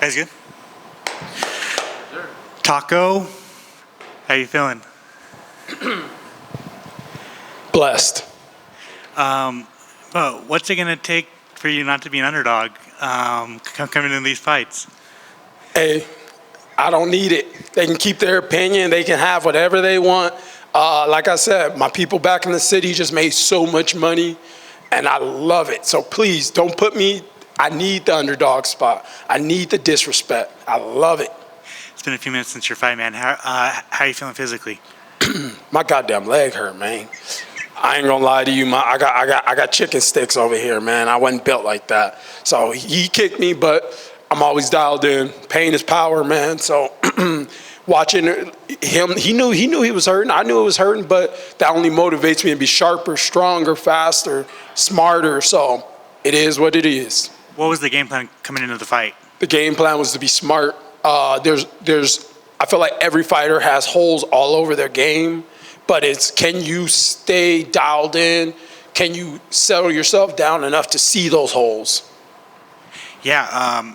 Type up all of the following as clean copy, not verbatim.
Guys good? Taco, how you feeling? Blessed. Well, what's it gonna take for you not to be an underdog coming into these fights? Hey, I don't need it. They can keep their opinion. They can have whatever they want. Like I said, my people back in the city just made so much money, and I love it. So please don't put me. I need the underdog spot. I need the disrespect. I love it. It's been a few minutes since your fight, man. How are you feeling physically? My goddamn leg hurt, man. I ain't gonna lie to you. I got chicken sticks over here, man. I wasn't built like that. So he kicked me, but I'm always dialed in. Pain is power, man. So watching him, he knew he was hurting. I knew it was hurting, but that only motivates me to be sharper, stronger, faster, smarter. So it is what it is. What was the game plan coming into the fight? The game plan was to be smart. I feel like every fighter has holes all over their game, but it's, can you stay dialed in? Can you settle yourself down enough to see those holes? Yeah,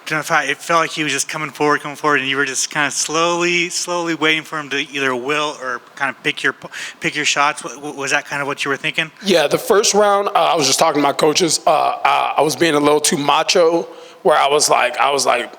during the fight, it felt like he was just coming forward, and you were just kind of slowly waiting for him to either will or kind of pick your shots. Was that kind of what you were thinking? Yeah, the first round, I was just talking to my coaches. I was being a little too macho, where I was like, oh,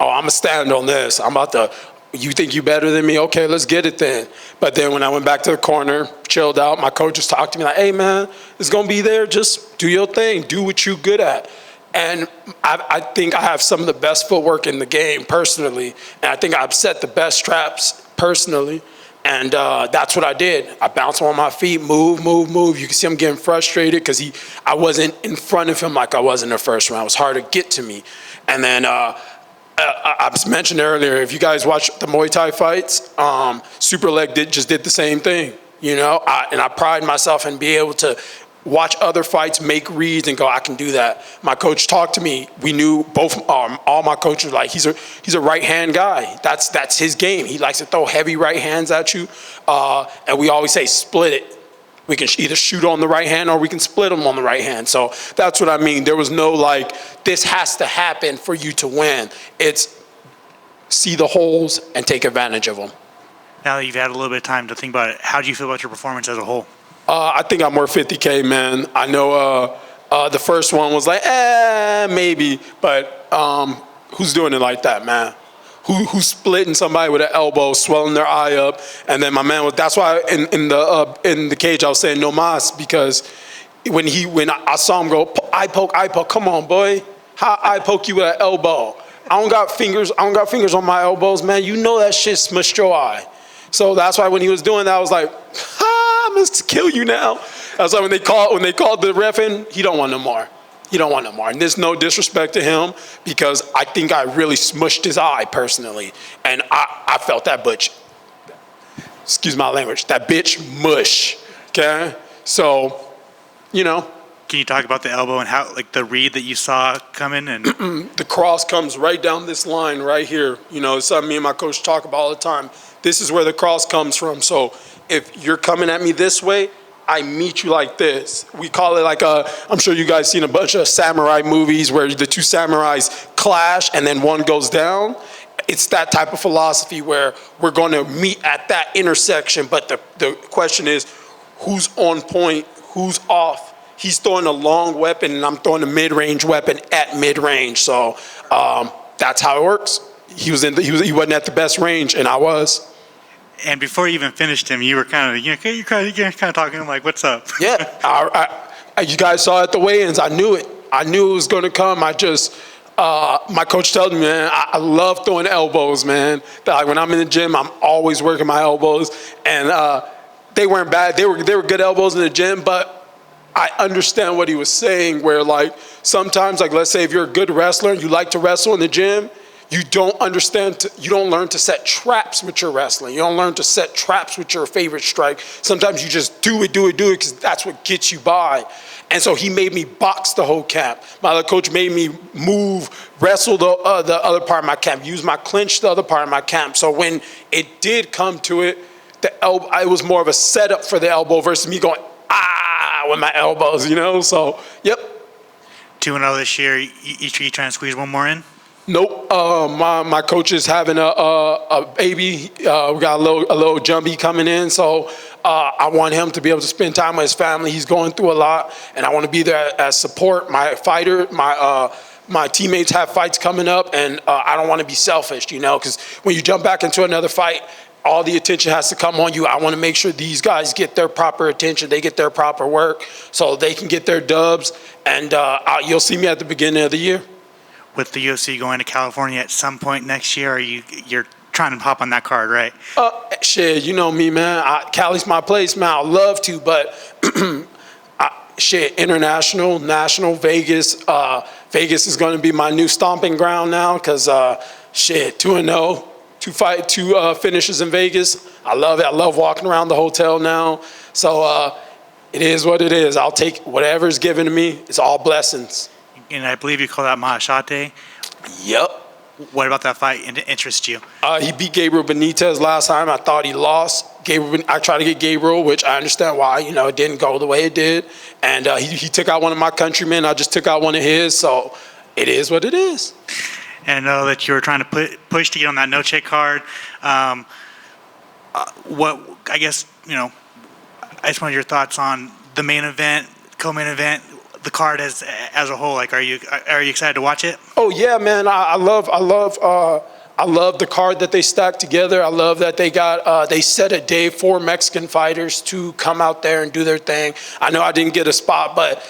I'm gonna stand on this. I'm about to. You think you better than me? Okay, let's get it then. But then when I went back to the corner, chilled out, my coaches talked to me like, hey man, it's gonna be there. Just do your thing. Do what you're good at. And I think I have some of the best footwork in the game personally. And I think I've set the best traps personally. And that's what I did. I bounced on my feet, move. You can see I'm getting frustrated because I wasn't in front of him like I was in the first round. It was hard to get to me. And then I mentioned earlier, if you guys watch the Muay Thai fights, Superleg just did the same thing, and I pride myself in being able to watch other fights, make reads, and go, I can do that. My coach talked to me. We knew both, all my coaches, like he's a right-hand guy. That's his game. He likes to throw heavy right hands at you, and we always say split it. We can either shoot on the right hand or we can split them on the right hand. So that's what I mean. There was no this has to happen for you to win. It's see the holes and take advantage of them. Now that you've had a little bit of time to think about it, how do you feel about your performance as a whole? I think I'm worth 50K, man. I know the first one was like, maybe. But who's doing it like that, man? Who's splitting somebody with an elbow, swelling their eye up, and then my man was. That's why in the cage I was saying no mas, because when I saw him go eye poke, come on boy, how I poke you with an elbow? I don't got fingers on my elbows, man. You know that shit smushed your eye. So that's why when he was doing that, I was like, I'm gonna kill you now. That's why when they called the ref in, he don't want no more. He don't want no more. And there's no disrespect to him because I think I really smushed his eye personally. And I felt that bitch, excuse my language, that bitch mush, okay? So, Can you talk about the elbow and how, the read that you saw coming? And the cross comes right down this line right here. It's something me and my coach talk about all the time. This is where the cross comes from. So if you're coming at me this way, I meet you like this. We call it I'm sure you guys seen a bunch of samurai movies where the two samurais clash and then one goes down. It's that type of philosophy where we're going to meet at that intersection. But the question is, who's on point, who's off? He's throwing a long weapon and I'm throwing a mid-range weapon at mid-range. So that's how it works. He wasn't at the best range and I was. And before you even finished him, you were kind of talking to him like, "What's up?" Yeah, you guys saw at the weigh-ins. I knew it. I knew it was going to come. My coach told me, man, I love throwing elbows, man. That when I'm in the gym, I'm always working my elbows, and they weren't bad. They were good elbows in the gym, but I understand what he was saying. Where sometimes, let's say if you're a good wrestler and you like to wrestle in the gym. You don't learn to set traps with your wrestling. You don't learn to set traps with your favorite strike. Sometimes you just do it because that's what gets you by. And so he made me box the whole camp. My other coach made me wrestle the other part of my camp, use my clinch the other part of my camp. So when it did come to it, it was more of a setup for the elbow versus me going, with my elbows, So, yep. 2-0 this year. You trying to squeeze one more in? Nope. My coach is having a baby. We got a little jumpy coming in, so I want him to be able to spend time with his family. He's going through a lot, and I want to be there as support. My fighter, my teammates have fights coming up, and I don't want to be selfish, you know, because when you jump back into another fight, all the attention has to come on you. I want to make sure these guys get their proper attention, they get their proper work, so they can get their dubs, and you'll see me at the beginning of the year. With the UFC going to California at some point next year, or you're trying to hop on that card, right? Shit, you know me, man. Cali's my place, man. I'd love to, but international, national, Vegas. Vegas is going to be my new stomping ground now because, 2-0, two finishes in Vegas. I love it. I love walking around the hotel now. So it is what it is. I'll take whatever's given to me. It's all blessings. And I believe you call that Mahashate. Yep. What about that fight interests you? He beat Gabriel Benitez last time. I thought he lost. I tried to get Gabriel, which I understand why. You know, it didn't go the way it did. And he took out one of my countrymen. I just took out one of his. So it is what it is. And I know that you were trying to push to get on that no-check card. I just wanted your thoughts on the main event, co-main event, the card as a whole. Like, are you excited to watch it? Oh yeah, man. I love the card that they stacked together. I love that they set a day for Mexican fighters to come out there and do their thing. I know I didn't get a spot, but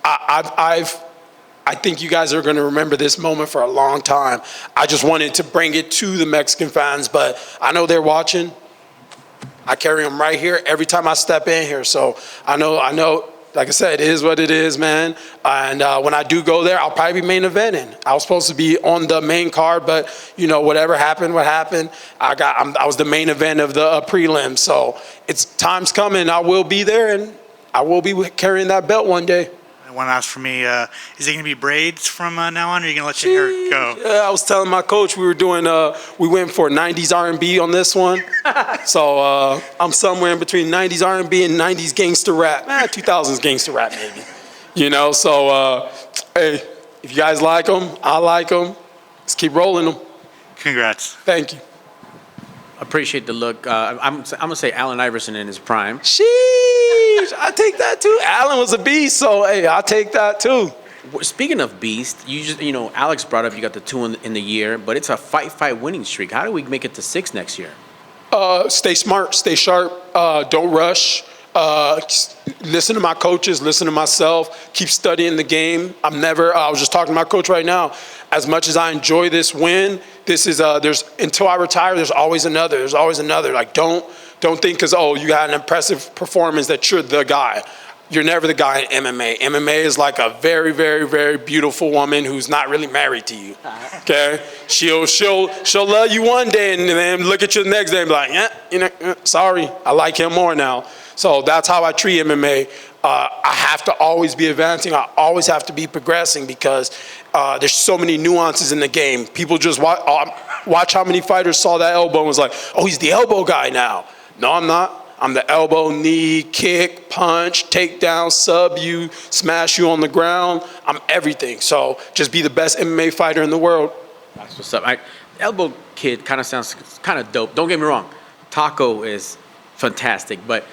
I think you guys are going to remember this moment for a long time. I just wanted to bring it to the Mexican fans, but I know they're watching. I carry them right here every time I step in here, so I know. Like I said, it is what it is, man. And when I do go there, I'll probably be main eventing. I was supposed to be on the main card, but you know, whatever happened, what happened. I was the main event of the prelim. So it's time's coming. I will be there, and I will be carrying that belt one day. One last for me, is it going to be braids from now on, or are you going to let your hair go? Yeah, I was telling my coach we went for 90s R&B on this one. So I'm somewhere in between 90s R&B and 90s gangster rap. 2000s gangster rap maybe. You know, so hey, if you guys like them, I like them. Let's keep rolling them. Congrats. Thank you. Appreciate the look. I'm gonna say Allen Iverson in his prime. Sheesh, I take that too. Allen was a beast, so hey, I'll take that too. Speaking of beast, Alex brought up you got the 2 in the year, but it's a fight winning streak. How do we make it to 6 next year? Stay smart, stay sharp, don't rush. Listen to my coaches, listen to myself, keep studying the game. I was just talking to my coach right now. As much as I enjoy this win, this is until I retire, there's always another. Like don't think because you got an impressive performance that you're the guy. You're never the guy in MMA. MMA is like a very, very, very beautiful woman who's not really married to you. Okay? She'll love you one day and then look at you the next day and be like, sorry, I like him more now. So that's how I treat MMA. I have to always be advancing. I always have to be progressing because there's so many nuances in the game. People just watch how many fighters saw that elbow and was like, oh, he's the elbow guy now. No, I'm not. I'm the elbow, knee, kick, punch, takedown, sub you, smash you on the ground. I'm everything. So just be the best MMA fighter in the world. That's what's up. Elbow kid kind of sounds kind of dope. Don't get me wrong. Taco is fantastic, but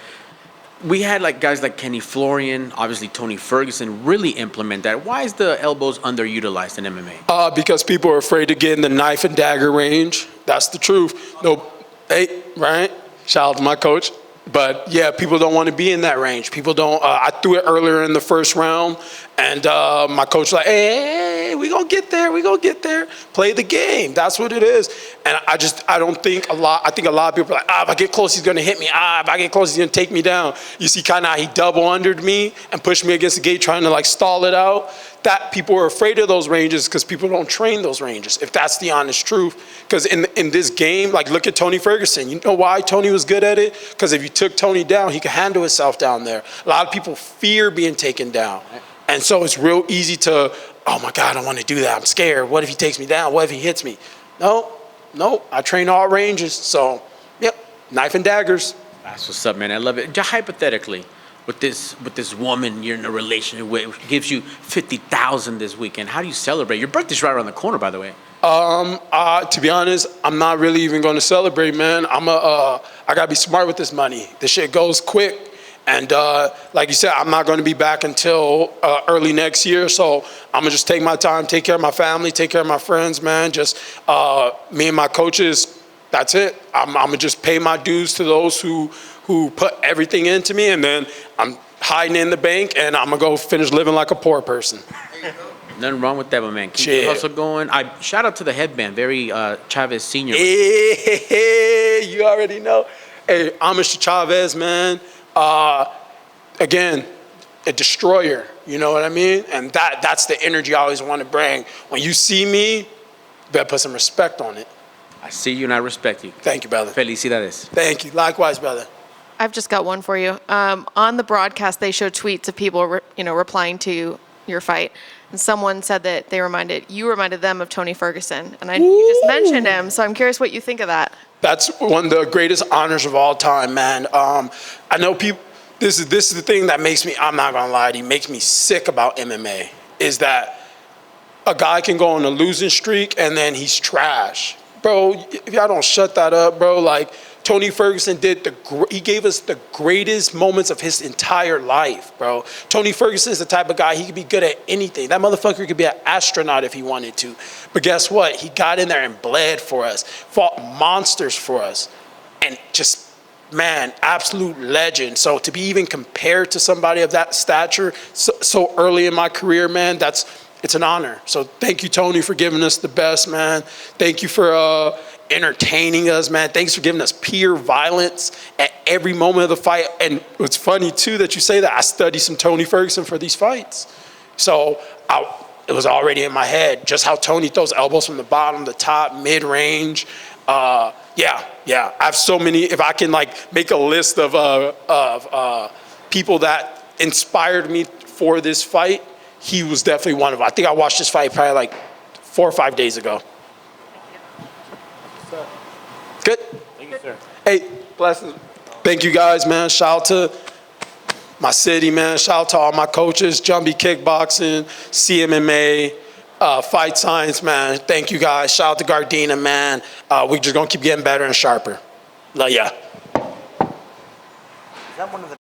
we had guys like Kenny Florian, obviously Tony Ferguson, really implement that. Why is the elbows underutilized in MMA? Because people are afraid to get in the knife and dagger range. That's the truth. No, hey, right? Shout out to my coach. But yeah, people don't want to be in that range. People don't. I threw it earlier in the first round, and my coach was like, "Hey, we gonna get there. We gonna get there. Play the game. That's what it is." And I think a lot of people are like, if I get close, he's gonna hit me. If I get close, he's gonna take me down. You see, kind of he double undered me and pushed me against the gate, trying to stall it out. That people are afraid of those ranges because people don't train those ranges. If that's the honest truth, because in this game, look at Tony Ferguson. You know why Tony was good at it? Because if you took Tony down, he could handle himself down there. A lot of people fear being taken down, and so it's real easy to, oh my God, I don't want to do that. I'm scared. What if he takes me down? What if he hits me? No. I train all ranges. So, yep, knife and daggers. That's what's up, man. I love it. Just hypothetically, with this woman you're in a relationship with, gives you 50,000 this weekend. How do you celebrate? Your birthday's right around the corner, by the way. To be honest, I'm not really even going to celebrate, man. I gotta be smart with this money. This shit goes quick. And like you said, I'm not going to be back until early next year. So I'm going to just take my time, take care of my family, take care of my friends, man. Just me and my coaches, that's it. I'm going to just pay my dues to those who put everything into me. And then I'm hiding in the bank, and I'm going to go finish living like a poor person. Nothing wrong with that, my man. Keep the hustle going. Shout out to the headband, very Chavez Senior. Hey, you already know. Hey, homage to Chavez, man. Again, a destroyer, you know what I mean? And that's the energy I always want to bring. When you see me, you better put some respect on it. I see you and I respect you. Thank you, brother. Felicidades. Thank you. Likewise, brother. I've just got one for you. On the broadcast, they showed tweets of people, replying to your fight, and someone said that you reminded them of Tony Ferguson, and you just mentioned him. So I'm curious what you think of that. That's one of the greatest honors of all time, man. I know people. This is the thing that makes me. I'm not gonna lie to you. Makes me sick about MMA is that a guy can go on a losing streak and then he's trash, bro. If y'all don't shut that up, bro. Like Tony Ferguson he gave us the greatest moments of his entire life, bro. Tony Ferguson is the type of guy, he could be good at anything. That motherfucker could be an astronaut if he wanted to. But guess what? He got in there and bled for us, fought monsters for us, and just, man, absolute legend. So to be even compared to somebody of that stature so early in my career, man, it's an honor. So thank you, Tony, for giving us the best, man. Thank you for entertaining us, man. Thanks for giving us pure violence at every moment of the fight. And it's funny, too, that you say that. I studied some Tony Ferguson for these fights. So it was already in my head, just how Tony throws elbows from the bottom, the top, mid-range. Yeah. I have so many. If I can, make a list of people that inspired me for this fight, he was definitely one of them. I think I watched this fight probably 4 or 5 days ago. Good. Thank you, sir. Hey, blessings. Thank you guys, man. Shout out to my city, man. Shout out to all my coaches, Jumpy Kickboxing, CMMA, Fight Science, man. Thank you guys. Shout out to Gardena, man. We're just going to keep getting better and sharper. Love ya. Is that one of the